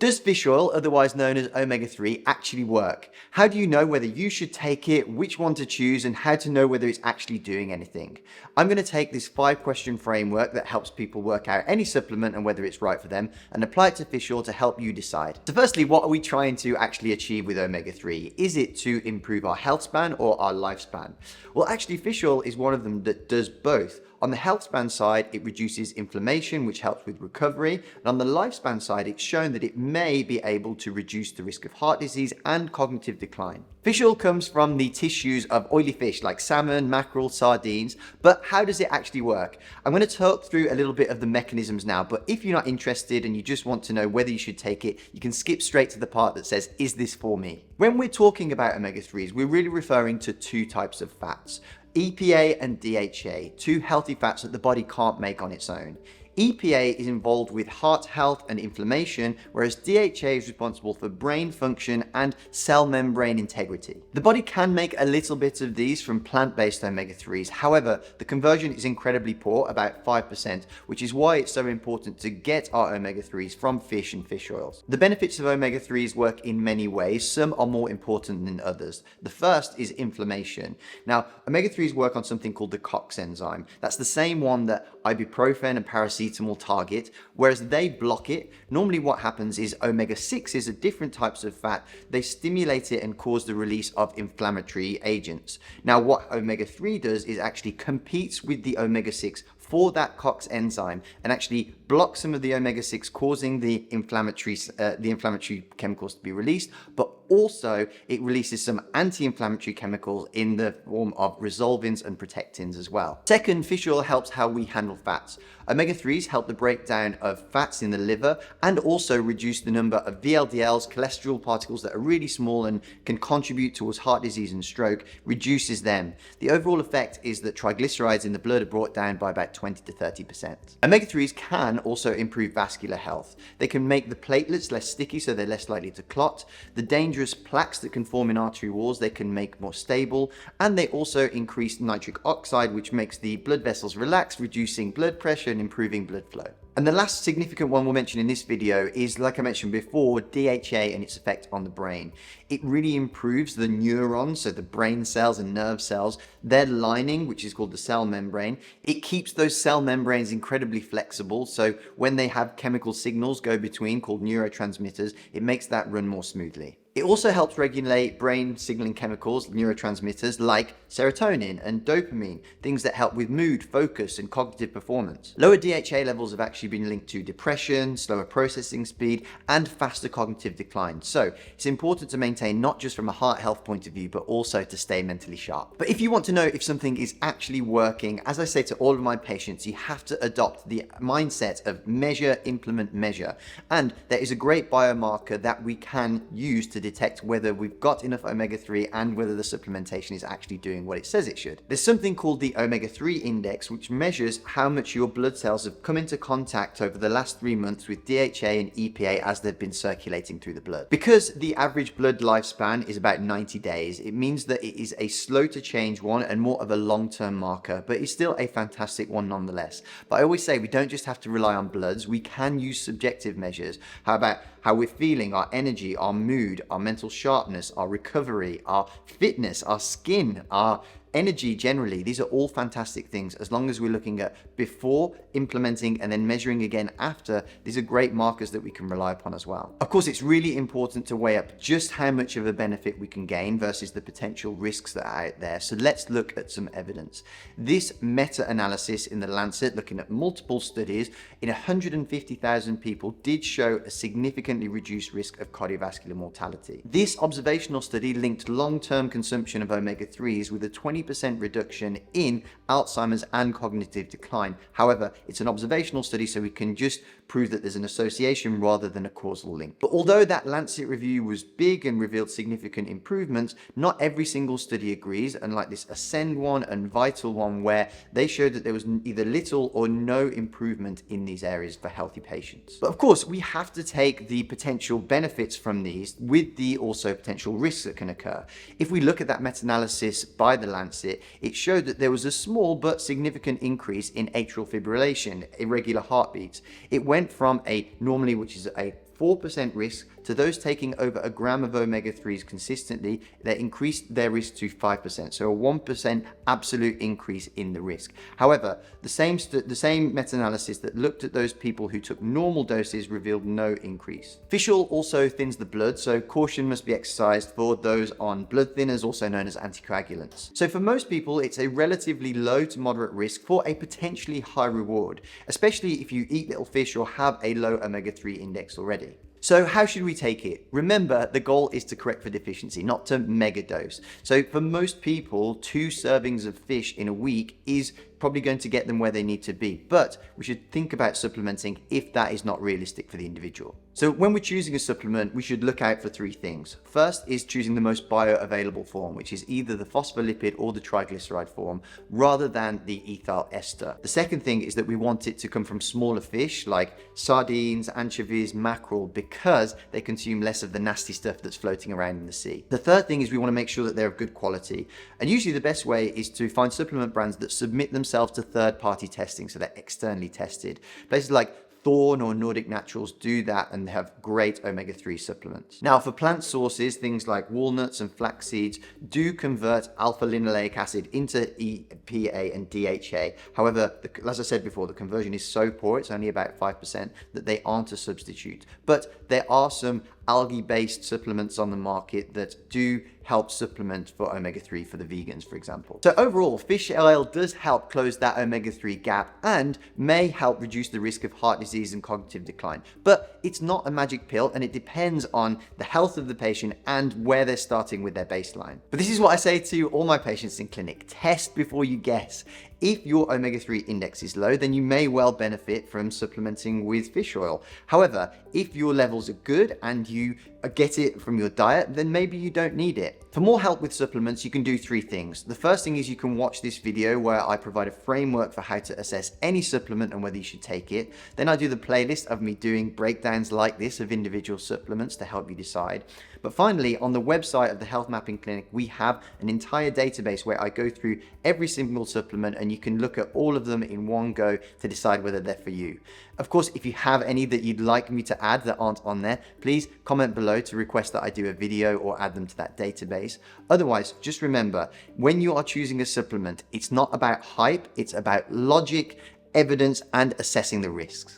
Does fish oil, otherwise known as omega-3, actually work? How do you know whether you should take it, which one to choose, and how to know whether it's actually doing anything? I'm going to take this 5-question framework that helps people work out any supplement and whether it's right for them and apply it to fish oil to help you decide. So firstly, what are we trying to actually achieve with omega-3? Is it to improve our health span or our lifespan? Well, actually, fish oil is one of them that does both. On the health span side, it reduces inflammation, which helps with recovery. And on the lifespan side, it's shown that it may be able to reduce the risk of heart disease and cognitive decline. Fish oil comes from the tissues of oily fish like salmon, mackerel, sardines. But how does it actually work? I'm going to talk through a little bit of the mechanisms now, but if you're not interested and you just want to know whether you should take it, you can skip straight to the part that says, is this for me? When we're talking about omega-3s, we're really referring to two types of fats. EPA and DHA, two healthy fats that the body can't make on its own. EPA is involved with heart health and inflammation, whereas DHA is responsible for brain function and cell membrane integrity. The body can make a little bit of these from plant-based omega-3s. However, the conversion is incredibly poor, about 5%, which is why it's so important to get our omega-3s from fish and fish oils. The benefits of omega-3s work in many ways. Some are more important than others. The first is inflammation. Now, omega-3s work on something called the COX enzyme. That's the same one that ibuprofen and paracetamol target, whereas they block it. Normally what happens is omega-6s are different types of fat. They stimulate it and cause the release of inflammatory agents. Now what omega-3 does is actually competes with the omega-6 for that COX enzyme and actually blocks some of the omega-6, causing the inflammatory chemicals to be released, but also it releases some anti-inflammatory chemicals in the form of resolvins and protectins as well. Second, fish oil helps how we handle fats. Omega-3s help the breakdown of fats in the liver and also reduce the number of VLDLs, cholesterol particles that are really small and can contribute towards heart disease and stroke, reduces them. The overall effect is that triglycerides in the blood are brought down by about 20 to 30%. Omega-3s can also improve vascular health. They can make the platelets less sticky so they're less likely to clot. The dangerous plaques that can form in artery walls, they can make more stable, and they also increase nitric oxide, which makes the blood vessels relax, reducing blood pressure and improving blood flow. And the last significant one we'll mention in this video is, like I mentioned before, DHA and its effect on the brain. It really improves the neurons, so the brain cells and nerve cells, their lining, which is called the cell membrane. It keeps those cell membranes incredibly flexible, so when they have chemical signals go between, called neurotransmitters, it makes that run more smoothly. It also helps regulate brain signaling chemicals, neurotransmitters like serotonin and dopamine, things that help with mood, focus, and cognitive performance. Lower DHA levels have actually been linked to depression, slower processing speed, and faster cognitive decline. So it's important to maintain not just from a heart health point of view, but also to stay mentally sharp. But if you want to know if something is actually working, as I say to all of my patients, you have to adopt the mindset of measure, implement, measure. And there is a great biomarker that we can use to detect whether we've got enough omega-3 and whether the supplementation is actually doing what it says it should. There's something called the omega-3 index, which measures how much your blood cells have come into contact over the last 3 months with DHA and EPA as they've been circulating through the blood. Because the average blood lifespan is about 90 days, it means that it is a slow to change one and more of a long-term marker, but it's still a fantastic one nonetheless. But I always say we don't just have to rely on bloods, we can use subjective measures. How about how we're feeling, our energy, our mood, our mental sharpness, our recovery, our fitness, our skin, our energy generally. These are all fantastic things as long as we're looking at before, implementing, and then measuring again after. These are great markers that we can rely upon as well. Of course, it's really important to weigh up just how much of a benefit we can gain versus the potential risks that are out there. So let's look at some evidence. This meta-analysis in the Lancet, looking at multiple studies in 150,000 people, did show a significantly reduced risk of cardiovascular mortality. This observational study linked long-term consumption of omega-3s with a 20% reduction in Alzheimer's and cognitive decline. However, it's an observational study, so we can just prove that there's an association rather than a causal link. But although that Lancet review was big and revealed significant improvements, not every single study agrees, unlike this Ascend one and Vital one, where they showed that there was either little or no improvement in these areas for healthy patients. But of course, we have to take the potential benefits from these with the also potential risks that can occur. If we look at that meta-analysis by the Lancet, it showed that there was a small but significant increase in atrial fibrillation, irregular heartbeats. It went from a normally, which is a 4% risk to those taking over a gram of omega-3s consistently, they increased their risk to 5%, so a 1% absolute increase in the risk. However, the same meta-analysis that looked at those people who took normal doses revealed no increase. Fish oil also thins the blood, so caution must be exercised for those on blood thinners, also known as anticoagulants. So for most people, it's a relatively low to moderate risk for a potentially high reward, especially if you eat little fish or have a low omega-3 index already. So how should we take it? Remember, the goal is to correct for deficiency, not to mega dose. So for most people, 2 servings of fish in a week is probably going to get them where they need to be, but we should think about supplementing if that is not realistic for the individual. So when we're choosing a supplement, we should look out for 3 things. First is choosing the most bioavailable form, which is either the phospholipid or the triglyceride form, rather than the ethyl ester. The second thing is that we want it to come from smaller fish like sardines, anchovies, mackerel, because they consume less of the nasty stuff that's floating around in the sea. The third thing is we want to make sure that they're of good quality. And usually the best way is to find supplement brands that submit themselves to third-party testing, so they're externally tested. Places like Thorne or Nordic Naturals do that and they have great omega-3 supplements. Now for plant sources, things like walnuts and flax seeds do convert alpha-linoleic acid into EPA and DHA. However, as I said before, the conversion is so poor, it's only about 5%, that they aren't a substitute. But there are some algae-based supplements on the market that do help supplement for omega-3 for the vegans, for example. So overall, fish oil does help close that omega-3 gap and may help reduce the risk of heart disease and cognitive decline. But it's not a magic pill, and it depends on the health of the patient and where they're starting with their baseline. But this is what I say to all my patients in clinic: test before you guess. If your omega-3 index is low, then you may well benefit from supplementing with fish oil. However, if your levels are good and you get it from your diet, then maybe you don't need it. For more help with supplements, you can do 3 things. The first thing is you can watch this video where I provide a framework for how to assess any supplement and whether you should take it. Then I do the playlist of me doing breakdowns like this of individual supplements to help you decide. But finally, on the website of the Health Mapping Clinic, we have an entire database where I go through every single supplement, and you can look at all of them in one go to decide whether they're for you. Of course, if you have any that you'd like me to add that aren't on there, please comment below to request that I do a video or add them to that database. Otherwise, just remember, when you are choosing a supplement, it's not about hype, it's about logic, evidence, and assessing the risks.